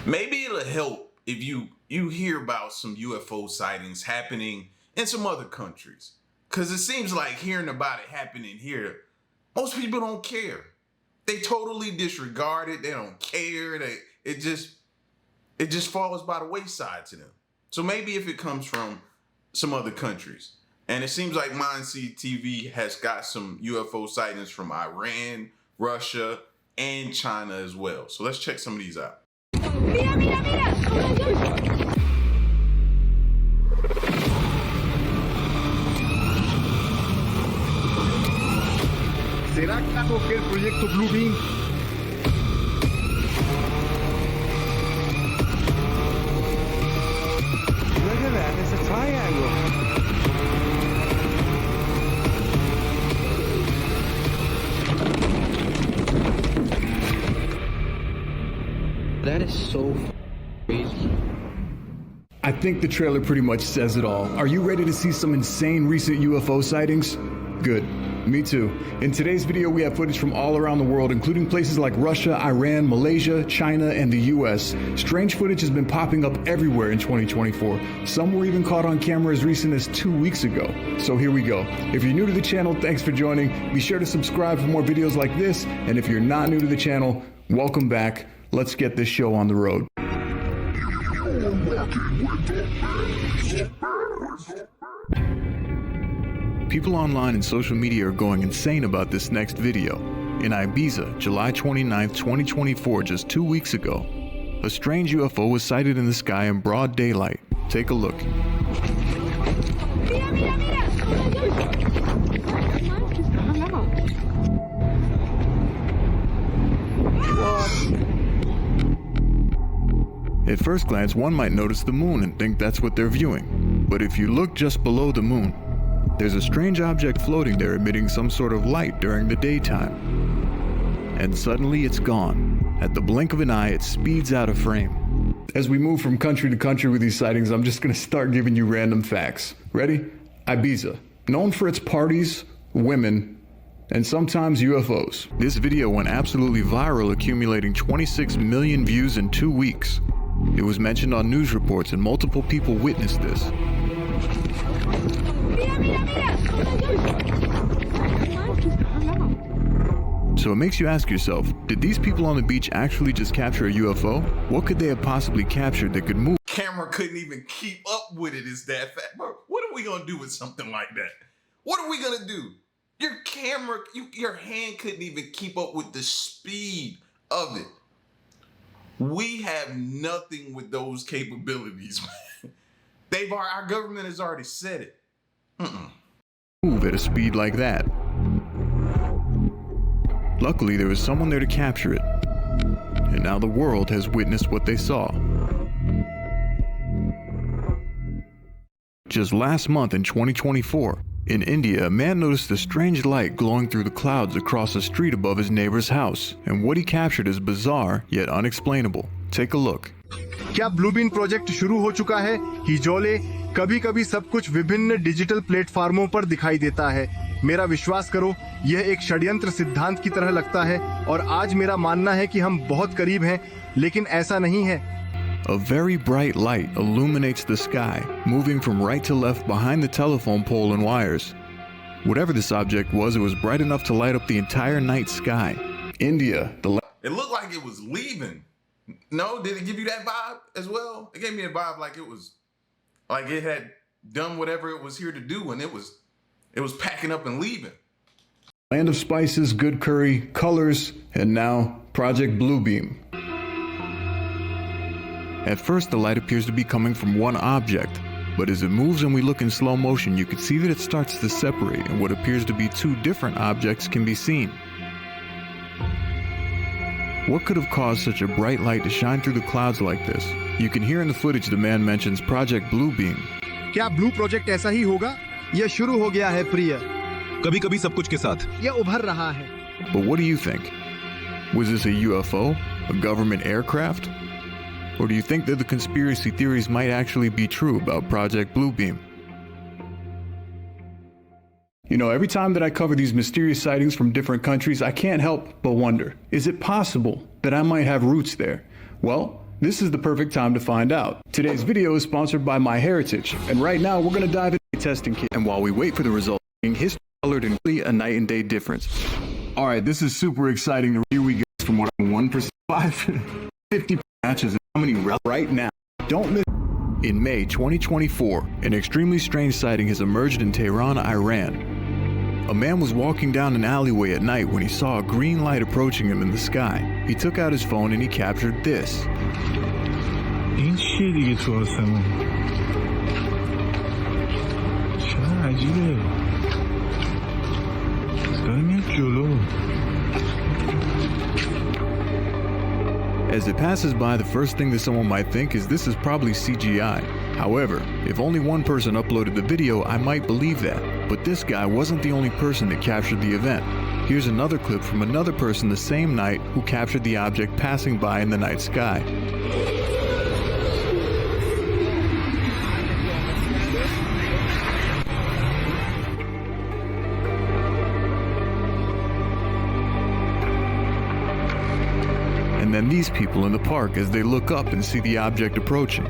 Maybe it'll help if you hear about some UFO sightings happening in some other countries. Because it seems like hearing about it happening here, most people don't care. They totally disregard it. They don't care. It just falls by the wayside to them. So maybe if it comes from some other countries. And it seems like Mindseed TV has got some UFO sightings from Iran, Russia, and China as well. So let's check some of these out. Mira, mira, mira. ¿Será acaso que el proyecto Bluebeam? Look at that, it's a triangle. That is so crazy. I think the trailer pretty much says it all. Are you ready to see some insane recent UFO sightings? Good. Me too. In today's video, we have footage from all around the world, including places like Russia, Iran, Malaysia, China, and the US. Strange footage has been popping up everywhere in 2024. Some were even caught on camera as recent as 2 weeks ago. So here we go. If you're new to the channel, thanks for joining. Be sure to subscribe for more videos like this. And if you're not new to the channel, welcome back. Let's get this show on the road. People online and social media are going insane about this next video. In Ibiza, July 29th, 2024, just 2 weeks ago, a strange UFO was sighted in the sky in broad daylight. Take a look. Mira, mira, mira. At first glance, one might notice the moon and think that's what they're viewing. But if you look just below the moon, there's a strange object floating there emitting some sort of light during the daytime. And suddenly it's gone. At the blink of an eye, it speeds out of frame. As we move from country to country with these sightings, I'm just gonna start giving you random facts. Ready? Ibiza, known for its parties, women, and sometimes UFOs. This video went absolutely viral, accumulating 26 million views in 2 weeks. It was mentioned on news reports and multiple people witnessed this. So it makes you ask yourself, did these people on the beach actually just capture a UFO? What could they have possibly captured that could move? Camera couldn't even keep up with it. Is that fact? Bro, what are we gonna do with something like that? What are we gonna do? Your camera, your hand couldn't even keep up with the speed of it. We have nothing with those capabilities, man. Our government has already said it. Move at a speed like that. Luckily, there was someone there to capture it. And now the world has witnessed what they saw. Just last month in 2024, in India, a man noticed a strange light glowing through the clouds across the street above his neighbor's house. And what he captured is bizarre, yet unexplainable. Take a look. क्या ब्लूबीम project शुरू हो चुका है? हिजोले कभी-कभी सब कुछ विभिन्न digital प्लेटफार्मों पर दिखाई देता है. मेरा विश्वास करो, यह एक षड्यंत्र सिद्धांत की तरह लगता है और आज मेरा मानना है कि हम बहुत करीब हैं, लेकिन ऐसा नहीं है. A very bright light illuminates the sky, moving from right to left behind the telephone pole and wires. Whatever this object was, it was bright enough to light up the entire night sky. India, It looked like it was leaving. No, did it give you that vibe as well? It gave me a vibe like it had done whatever it was here to do, and it was packing up and leaving. land of spices, good curry, colors, and now Project Bluebeam. At first, the light appears to be coming from one object, but as it moves and we look in slow motion, you can see that it starts to separate, and what appears to be two different objects can be seen. What could have caused such a bright light to shine through the clouds like this? You can hear in the footage the man mentions Project Bluebeam. क्या blue project ऐसा ही होगा? यह शुरू हो गया है प्रिय. कभी-कभी सब कुछ के साथ. यह उभर रहा है. But what do you think? Was this a UFO? A government aircraft? Or do you think that the conspiracy theories might actually be true about Project Bluebeam? You know, every time that I cover these mysterious sightings from different countries, I can't help but wonder, is it possible that I might have roots there? Well, This is the perfect time to find out. Today's video is sponsored by MyHeritage, and right now we're going to dive into the testing kit. And while we wait for the results, history colored in a night and day difference. All right, this is super exciting. Here we go from what 1% 50 matches. How many right now? Don't miss. In May 2024, an extremely strange sighting has emerged in Tehran, Iran. A man was walking down an alleyway at night when he saw a green light approaching him in the sky. He took out his phone and he captured this. این چیه دیگه تو آسمون؟ چرا عجیبه؟ داره میاد جلو. As it passes by, the first thing that someone might think is this is probably CGI. However, if only one person uploaded the video, I might believe that. But this guy wasn't the only person that captured the event. Here's another clip from another person the same night who captured the object passing by in the night sky. And then these people in the park as they look up and see the object approaching.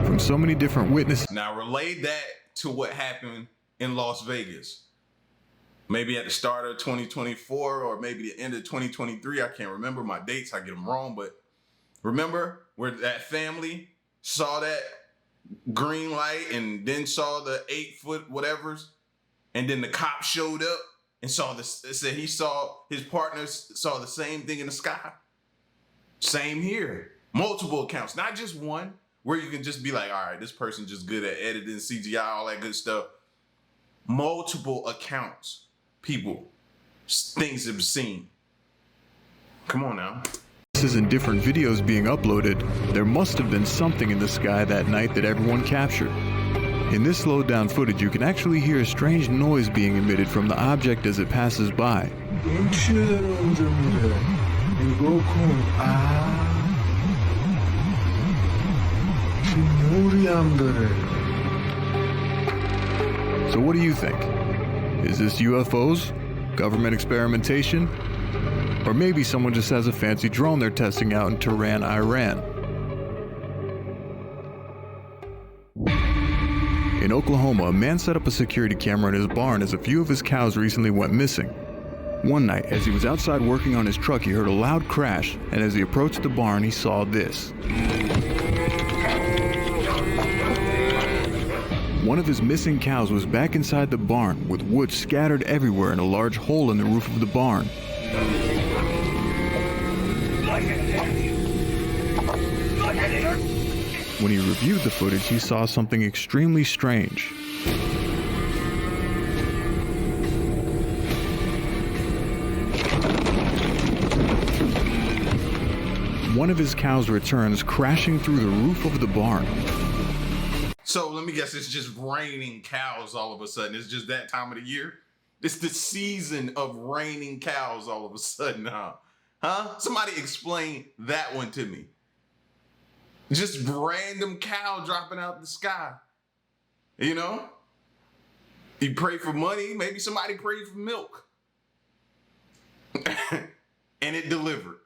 From so many different witnesses. Now relay that to what happened in Las Vegas. Maybe at the start of 2024 or maybe the end of 2023. I can't remember my dates. I get them wrong. But remember where that family saw that green light and then saw the 8-foot whatevers, and then the cop showed up and saw this. Said he saw his partners saw the same thing in the sky. Same here. Multiple accounts, not just one, where you can just be like, all right, this person's just good at editing, CGI, all that good stuff. Multiple accounts, people, things have seen. Come on now. In different videos being uploaded, there must have been something in the sky that night that everyone captured. In this slowed down footage, you can actually hear a strange noise being emitted from the object as it passes by. So what do you think? Is this UFOs? Government experimentation? Or maybe someone just has a fancy drone they're testing out in Tehran, Iran. In Oklahoma, a man set up a security camera in his barn as a few of his cows recently went missing. One night, as he was outside working on his truck, he heard a loud crash, and as he approached the barn, he saw this. One of his missing cows was back inside the barn, with wood scattered everywhere in a large hole in the roof of the barn. When he reviewed the footage, he saw something extremely strange. One of his cows returns crashing through the roof of the barn. So let me guess, it's just raining cows all of a sudden. It's just that time of the year. It's the season of raining cows all of a sudden, huh? Huh? Somebody explain that one to me. Just random cow dropping out the sky. You know? You pray for money, maybe somebody prayed for milk. And it delivered.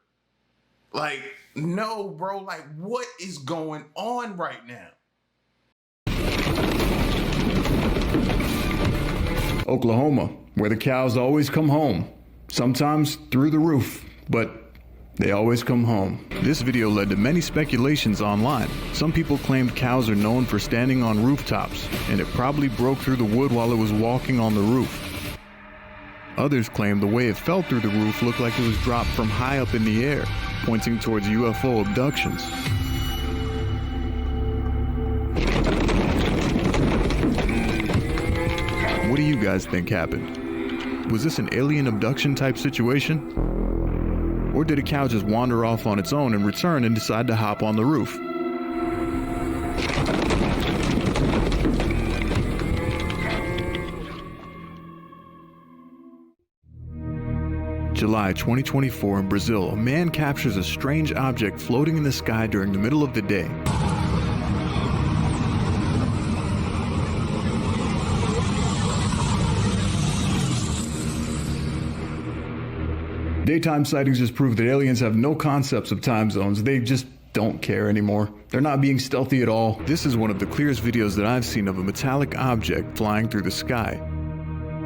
Like, no, bro, like what is going on right now? Oklahoma, where the cows always come home. Sometimes through the roof, but they always come home. This video led to many speculations online. Some people claimed cows are known for standing on rooftops, and it probably broke through the wood while it was walking on the roof. Others claimed the way it fell through the roof looked like it was dropped from high up in the air, pointing towards UFO abductions. What do you guys think happened? Was this an alien abduction type situation? Or did a cow just wander off on its own and return and decide to hop on the roof? July 2024 in Brazil, a man captures a strange object floating in the sky during the middle of the day. Daytime sightings just prove that aliens have no concepts of time zones. They just don't care anymore. They're not being stealthy at all. This is one of the clearest videos that I've seen of a metallic object flying through the sky.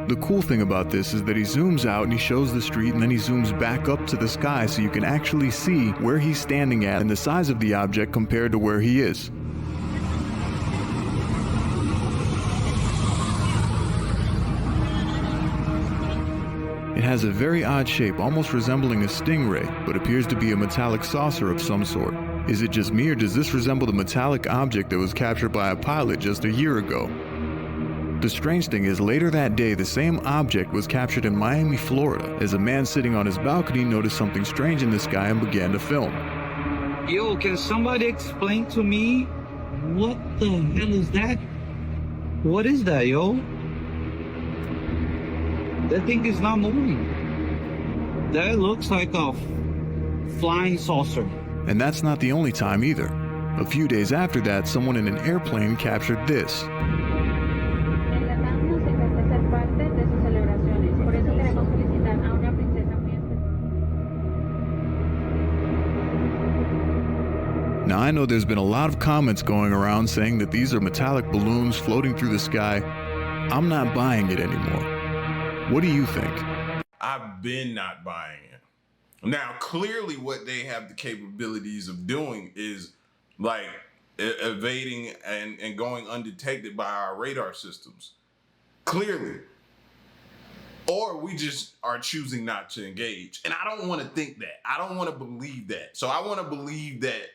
The cool thing about this is that he zooms out and he shows the street and then he zooms back up to the sky so you can actually see where he's standing at and the size of the object compared to where he is. It has a very odd shape, almost resembling a stingray, but appears to be a metallic saucer of some sort. Is it just me, or does this resemble the metallic object that was captured by a pilot just a year ago? The strange thing is, later that day, the same object was captured in Miami, Florida, as a man sitting on his balcony noticed something strange in the sky and began to film. Yo, can somebody explain to me what the hell is that? What is that, yo? That thing is not moving. That looks like a flying saucer. And that's not the only time either. A few days after that, someone in an airplane captured this. En la música es ser parte de sus celebraciones. Por eso queremos felicitar a una princesa muy especial. Now I know there's been a lot of comments going around saying that these are metallic balloons floating through the sky. I'm not buying it anymore. What do you think? I've been not buying it. Now, clearly what they have the capabilities of doing is like evading and going undetected by our radar systems. Clearly. Or we just are choosing not to engage. And I don't want to think that. I don't want to believe that. So I want to believe that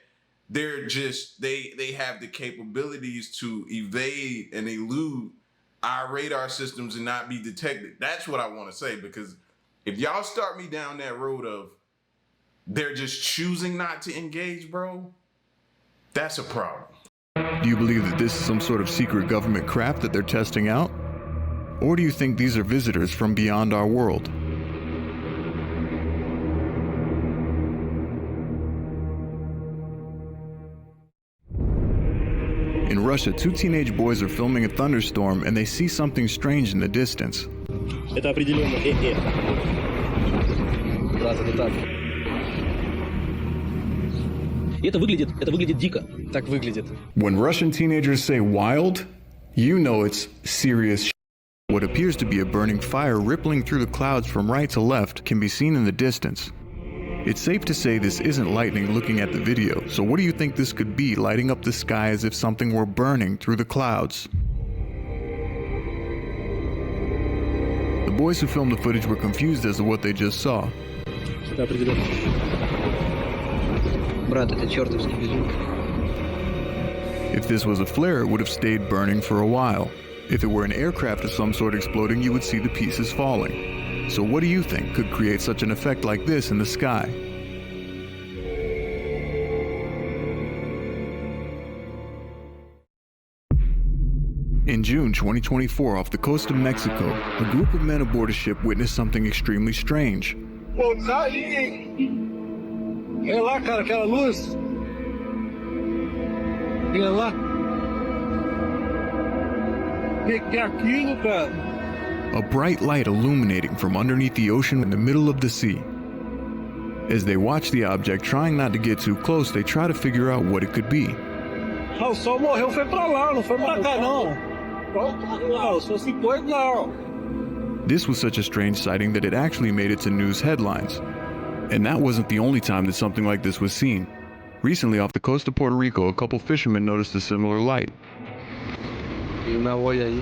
they're just, they have the capabilities to evade and elude our radar systems and not be detected. That's what I want to say, because if y'all start me down that road of they're just choosing not to engage, bro, that's a problem. Do you believe that this is some sort of secret government crap that they're testing out? Or do you think these are visitors from beyond our world? In Russia, two teenage boys are filming a thunderstorm and they see something strange in the distance. Это определенно Брат, это так. И это выглядит дико. Так выглядит. When Russian teenagers say wild, you know it's serious shit. What appears to be a burning fire rippling through the clouds from right to left can be seen in the distance. It's safe to say this isn't lightning looking at the video, so what do you think this could be lighting up the sky as if something were burning through the clouds? The boys who filmed the footage were confused as to what they just saw. Это определенно. Брат, это чертовски безумно. If this was a flare, it would have stayed burning for a while. If it were an aircraft of some sort exploding, you would see the pieces falling. So what do you think could create such an effect like this in the sky? In June 2024, off the coast of Mexico, a group of men aboard a ship witnessed something extremely strange. Olha lá, cara, aquela luz. Olha lá. Que é aquilo, cara? A bright light illuminating from underneath the ocean in the middle of the sea. As they watch the object, trying not to get too close, they try to figure out what it could be. O sol morreu, foi pra lá, não foi pra cá, não. Não, o sol se pôs, não. This was such a strange sighting that it actually made it to news headlines. And that wasn't the only time that something like this was seen. Recently, off the coast of Puerto Rico, a couple fishermen noticed a similar light. E uma olha aí.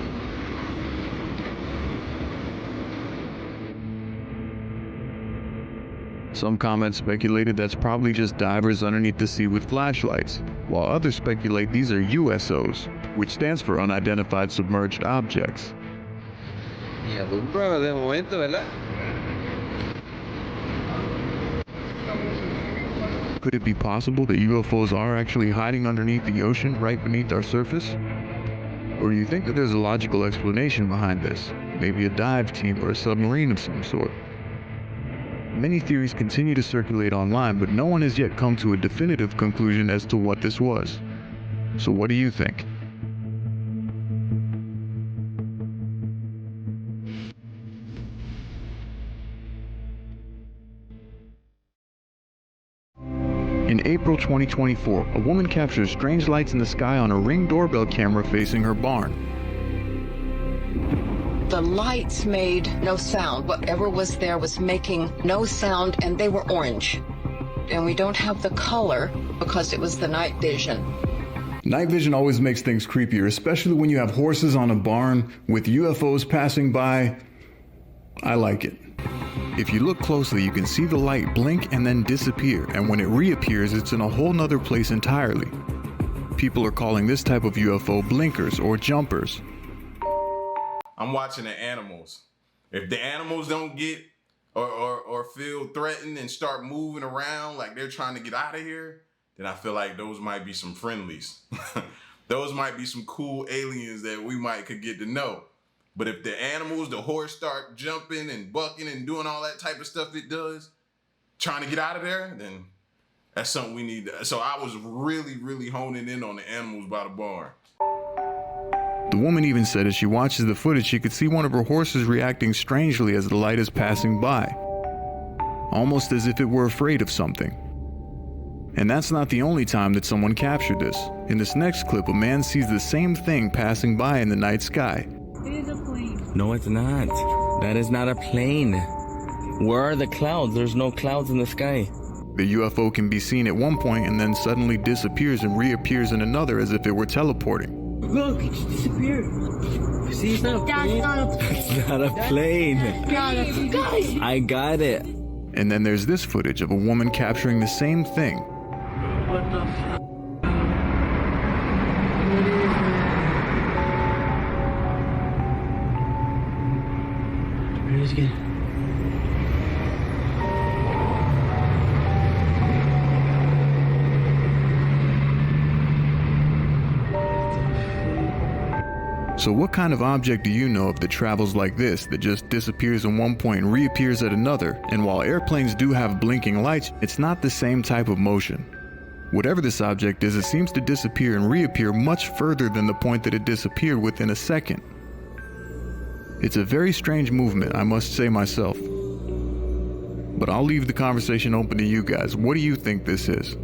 Some comments speculated that's probably just divers underneath the sea with flashlights, while others speculate these are USOs, which stands for Unidentified Submerged Objects. Y alumbra de momento, ¿verdad? Could it be possible that UFOs are actually hiding underneath the ocean, right beneath our surface? Or do you think that there's a logical explanation behind this? Maybe a dive team or a submarine of some sort? Many theories continue to circulate online, but no one has yet come to a definitive conclusion as to what this was. So what do you think? In April 2024, a woman captures strange lights in the sky on a Ring doorbell camera facing her barn. The lights made no sound. Whatever was there was making no sound, and they were orange. And we don't have the color because it was the night vision. Night vision always makes things creepier, especially when you have horses on a barn with UFOs passing by. I like it. If you look closely, you can see the light blink and then disappear, and when it reappears, it's in a whole nother place entirely. People are calling this type of UFO blinkers or jumpers. I'm watching the animals. If the animals don't get or feel threatened and start moving around like they're trying to get out of here, then I feel like those might be some friendlies. Those might be some cool aliens that we could get to know. But if the animals, the horse start jumping and bucking and doing all that type of stuff it does, trying to get out of there, then that's something we need to. So I was really honing in on the animals by the barn. The woman even said as she watches the footage, she could see one of her horses reacting strangely as the light is passing by, almost as if it were afraid of something. And that's not the only time that someone captured this. In this next clip, a man sees the same thing passing by in the night sky. It is a plane. No, it's not. That is not a plane. Where are the clouds? There's no clouds in the sky. The UFO can be seen at one point and then suddenly disappears and reappears in another as if it were teleporting. Look, it just disappeared. See, it's not a plane. It's not a plane. Guys. I got it. And then there's this footage of a woman capturing the same thing. What the fuck? There it is again. So what kind of object do you know of that travels like this, that just disappears in one point and reappears at another? And while airplanes do have blinking lights, it's not the same type of motion. Whatever this object is, it seems to disappear and reappear much further than the point that it disappeared within a second. It's a very strange movement, I must say myself. But I'll leave the conversation open to you guys. What do you think this is?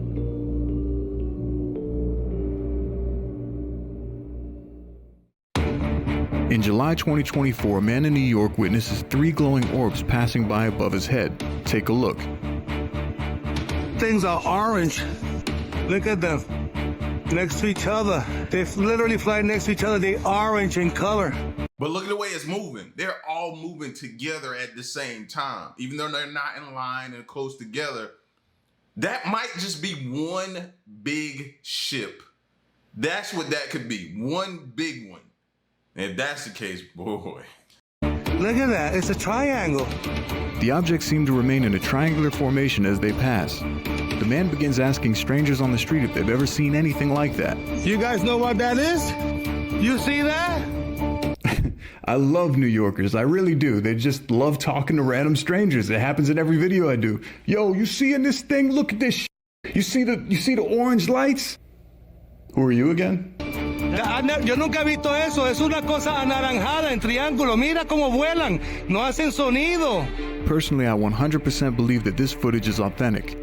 In July 2024, a man in New York witnesses 3 glowing orbs passing by above his head. Take a look. Things are orange. Look at them. Next to each other. They literally fly next to each other. They're orange in color. But look at the way it's moving. They're all moving together at the same time. Even though they're not in line and close together, that might just be one big ship. That's what that could be. One big one. And if that's the case, boy. Look at that. It's a triangle. The objects seem to remain in a triangular formation as they pass. The man begins asking strangers on the street if they've ever seen anything like that. You guys know what that is? You see that? I love New Yorkers, I really do. They just love talking to random strangers. It happens in every video I do. Yo, you seeing this thing? Look at this. You see the orange lights? Who are you again? Yo nunca he visto eso. Es una cosa anaranjada en triángulo. Mira cómo vuelan. No hacen sonido. Personally, I 100% believe that this footage is authentic.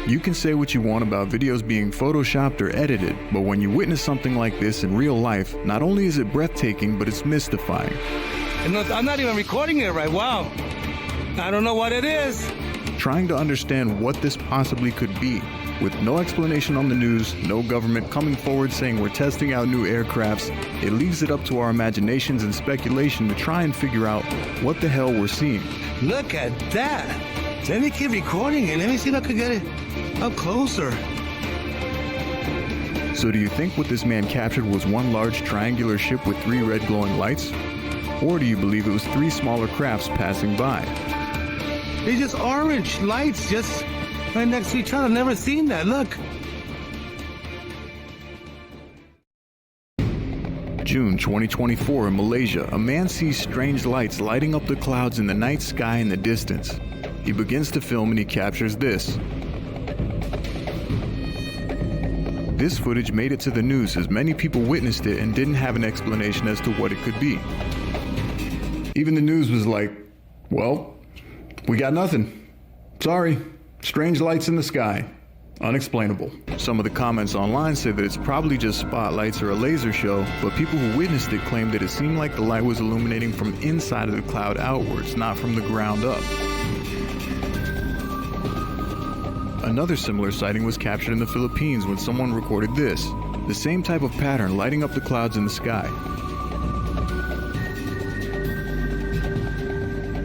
You can say what you want about videos being photoshopped or edited, but when you witness something like this in real life, not only is it breathtaking, but it's mystifying. I'm not even recording it right. Wow. I don't know what it is. Trying to understand what this possibly could be, with no explanation on the news, no government coming forward saying we're testing out new aircrafts, it leaves it up to our imaginations and speculation to try and figure out what the hell we're seeing. Look at that. Let me keep recording it. Let me see if I can get it up closer. So do you think what this man captured was one large triangular ship with 3 red glowing lights? Or do you believe it was 3 smaller crafts passing by? They're just orange lights just right next to each other. I've never seen that. Look. June 2024 in Malaysia, a man sees strange lights lighting up the clouds in the night sky in the distance. He begins to film and he captures this. This footage made it to the news as many people witnessed it and didn't have an explanation as to what it could be. Even the news was like, well, we got nothing. Sorry, strange lights in the sky. Unexplainable. Some of the comments online say that it's probably just spotlights or a laser show, but people who witnessed it claimed that it seemed like the light was illuminating from inside of the cloud outwards, not from the ground up. Another similar sighting was captured in the Philippines when someone recorded this, the same type of pattern lighting up the clouds in the sky.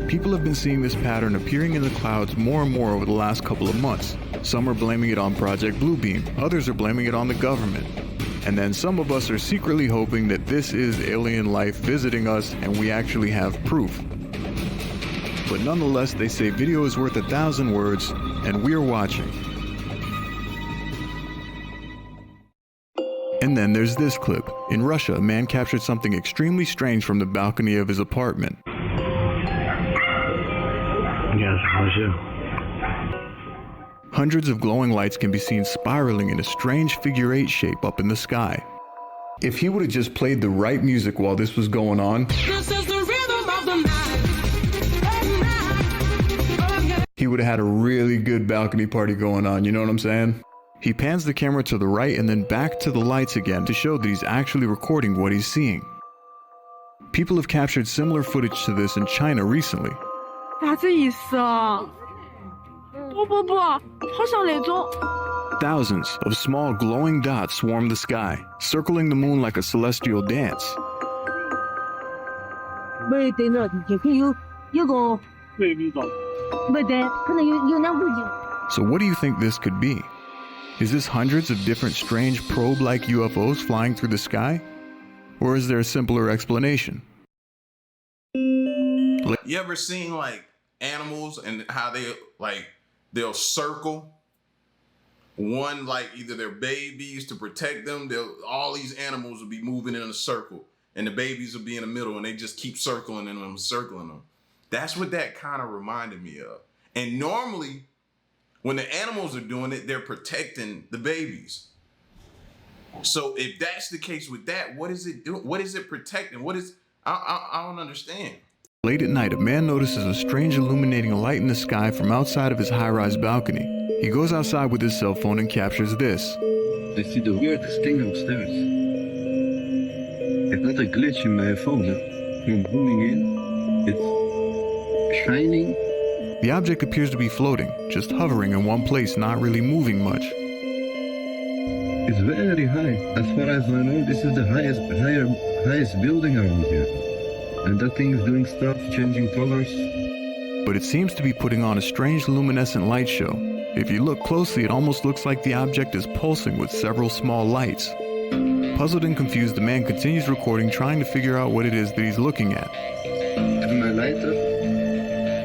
People have been seeing this pattern appearing in the clouds more and more over the last couple of months. Some are blaming it on Project Bluebeam, others are blaming it on the government. And then some of us are secretly hoping that this is alien life visiting us and we actually have proof. But nonetheless, they say video is worth 1,000 words, and we're watching. And then there's this clip. In Russia, a man captured something extremely strange from the balcony of his apartment. Hundreds of glowing lights can be seen spiraling in a strange figure 8 shape up in the sky. If he would have just played the right music while this was going on, he would have had a really good balcony party going on, you know what I'm saying? He pans the camera to the right and then back to the lights again to show that he's actually recording what he's seeing. People have captured similar footage to this in China recently. Thousands of small glowing dots swarm the sky, circling the moon like a celestial dance. So what do you think this could be? Is this hundreds of different strange probe-like UFOs flying through the sky? Or is there a simpler explanation? You ever seen like animals and how they'll circle one, like either their babies to protect them? All these animals will be moving in a circle and the babies will be in the middle and they just keep circling them. That's what that kind of reminded me of. And normally when the animals are doing it, they're protecting the babies. So if that's the case with that, what is it doing? What is it protecting? I don't understand. Late at night, a man notices a strange illuminating light in the sky from outside of his high-rise balcony. He goes outside with his cell phone and captures this. I see the weirdest thing upstairs. It's not a glitch in my phone. I'm zooming in. It's shining. The object appears to be floating, just hovering in one place, not really moving much. It's very high. As far as I know, this is the highest building around here. And that thing is doing stuff, changing colors. But it seems to be putting on a strange luminescent light show. If you look closely, it almost looks like the object is pulsing with several small lights. Puzzled and confused, the man continues recording, trying to figure out what it is that he's looking at. And my lighter.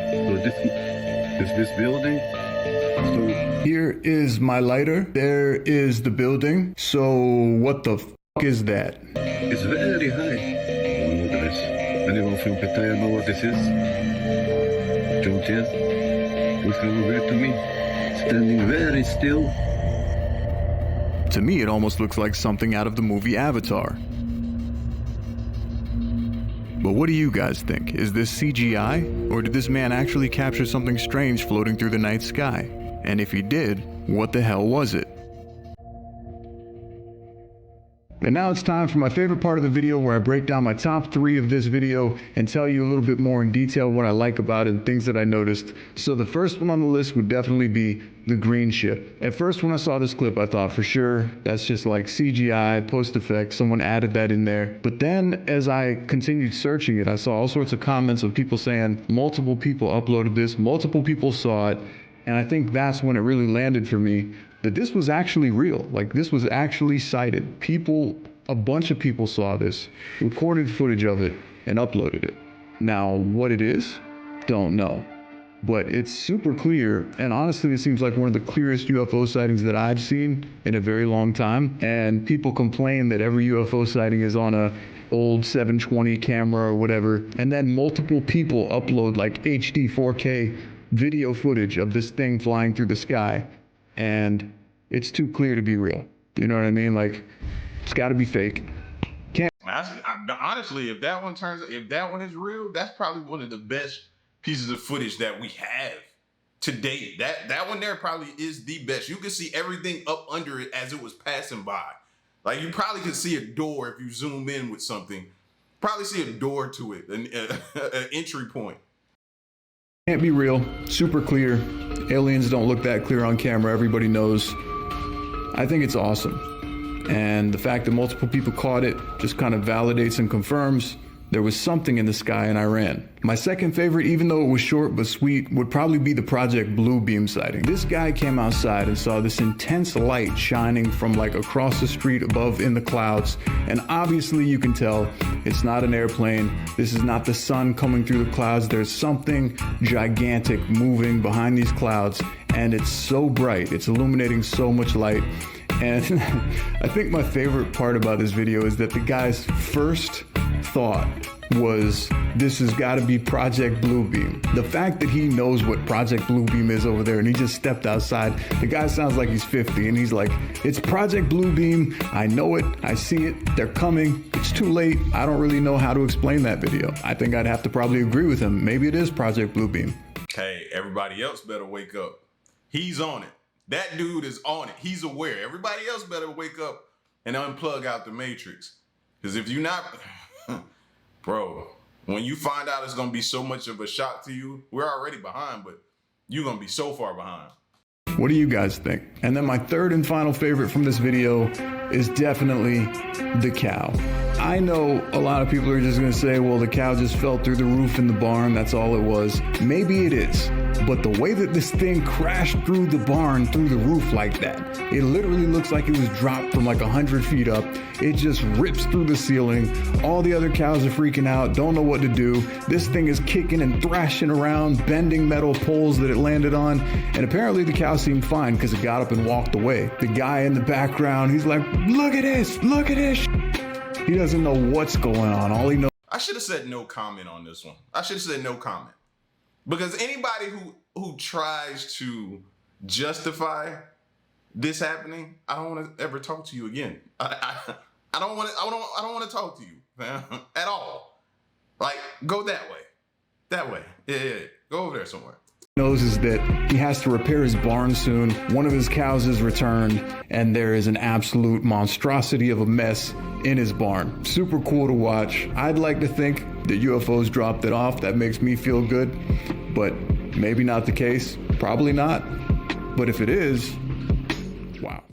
So this is this building. So here is my lighter. There is the building. So what the f is that? It's very high. Anyone from Pattaya know what this is? Don't yet. Looks kind of weird to me. Standing very still. To me, it almost looks like something out of the movie Avatar. But what do you guys think? Is this CGI? Or did this man actually capture something strange floating through the night sky? And if he did, what the hell was it? And now it's time for my favorite part of the video, where I break down my top 3 of this video and tell you a little bit more in detail what I like about it and things that I noticed. So the first one on the list would definitely be the green ship. At first when I saw this clip, I thought for sure that's just like CGI, post effect, someone added that in there. But then as I continued searching it, I saw all sorts of comments of people saying multiple people uploaded this, multiple people saw it. And I think that's when it really landed for me that this was actually real. Like, this was actually cited. People, a bunch of people saw this, recorded footage of it, and uploaded it. Now, what it is, don't know. But it's super clear, and honestly, it seems like one of the clearest UFO sightings that I've seen in a very long time. And people complain that every UFO sighting is on a old 720 camera or whatever. And then multiple people upload like HD 4K video footage of this thing flying through the sky. And it's too clear to be real. You know what I mean? Like, it's got to be fake. Honestly, if that one is real, that's probably one of the best pieces of footage that we have to date. That one there probably is the best. You can see everything up under it as it was passing by. Like you probably could see a door if you zoom in with something. Probably see a door to it, an entry point. Can't be real, super clear. Aliens don't look that clear on camera, everybody knows. I think it's awesome. And the fact that multiple people caught it just kind of validates and confirms there was something in the sky in Iran. My second favorite, even though it was short but sweet, would probably be the Project Bluebeam sighting. This guy came outside and saw this intense light shining from like across the street above in the clouds. And obviously you can tell it's not an airplane. This is not the sun coming through the clouds. There's something gigantic moving behind these clouds. And it's so bright. It's illuminating so much light. And I think my favorite part about this video is that the guy's first thought was, this has got to be Project Bluebeam. The fact that he knows what Project Bluebeam is over there and he just stepped outside, the guy sounds like he's 50 and he's like, it's Project Bluebeam. I know it. I see it. They're coming. It's too late. I don't really know how to explain that video. I think I'd have to probably agree with him. Maybe it is Project Bluebeam. Hey, everybody else better wake up. He's on it. That dude is on it. He's aware. Everybody else better wake up and unplug out the matrix. Because if you're not, bro, when you find out it's going to be so much of a shock to you, we're already behind, but you're going to be so far behind. What do you guys think? And then my third and final favorite from this video is definitely the cow. I know a lot of people are just going to say, well, the cow just fell through the roof in the barn. That's all it was. Maybe it is. But the way that this thing crashed through the barn, through the roof like that, it literally looks like it was dropped from like 100 feet up. It just rips through the ceiling. All the other cows are freaking out, don't know what to do. This thing is kicking and thrashing around, bending metal poles that it landed on. And apparently the cow seemed fine because it got up and walked away. The guy in the background, he's like, look at this, look at this. He doesn't know what's going on. All he knows. I should have said no comment on this one. I should have said no comment. Because anybody who tries to justify this happening, I don't want to ever talk to you again. I don't want to talk to you, man, at all. Like, go that way. That way. Yeah. Go over there somewhere. Knows is that he has to repair his barn soon. One of his cows is returned, and there is an absolute monstrosity of a mess in his barn. Super cool to watch. I'd like to think that UFOs dropped it off. That makes me feel good, but maybe not the case. Probably not. But if it is, wow.